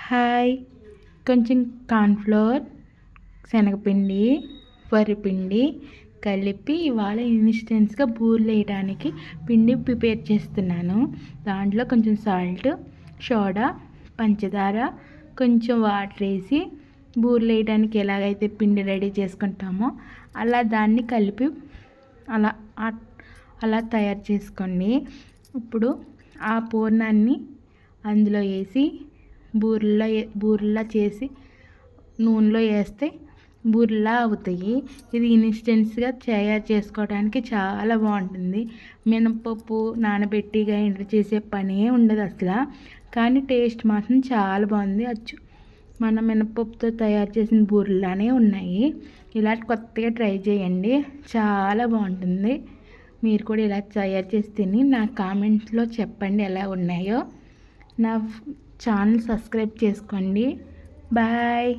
Hi, కొంచెం cornflour, శనగపిండి, వరిపిండి కలిపి ఇవాళ ఇన్స్టెంట్స్గా బూరెలు వేయడానికి పిండి ప్రిపేర్ చేస్తున్నాను. దాంట్లో కొంచెం సాల్ట్, సోడా, పంచదార, కొంచెం వాటర్ వేసి బూరెలు వేయడానికి ఎలాగైతే పిండి రెడీ చేసుకుంటామో అలా దాన్ని కలిపి అలా అలా తయారు చేసుకోండి. ఇప్పుడు ఆ పూర్ణాన్ని అందులో వేసి బూరెల్లా చేసి నూనెలో వేస్తే బూరెల్లా అవుతాయి. ఇది ఇన్స్టెంట్స్గా తయారు చేసుకోవడానికి చాలా బాగుంటుంది. మినపప్పు నానబెట్టి గ్రైండర్ చేసే పనే ఉండదు అసలు. కానీ టేస్ట్ మాత్రం చాలా బాగుంది. మన మినపప్పుతో తయారు చేసిన బూరెల్లానే ఉన్నాయి. ఇలాంటి కొత్తగా ట్రై చేయండి, చాలా బాగుంటుంది. మీరు కూడా ఇలా తయారు చేసి తిని నా కామెంట్స్లో చెప్పండి ఎలా ఉన్నాయో. నా ఛానల్ సబ్స్క్రైబ్ చేసుకోండి. బాయ్.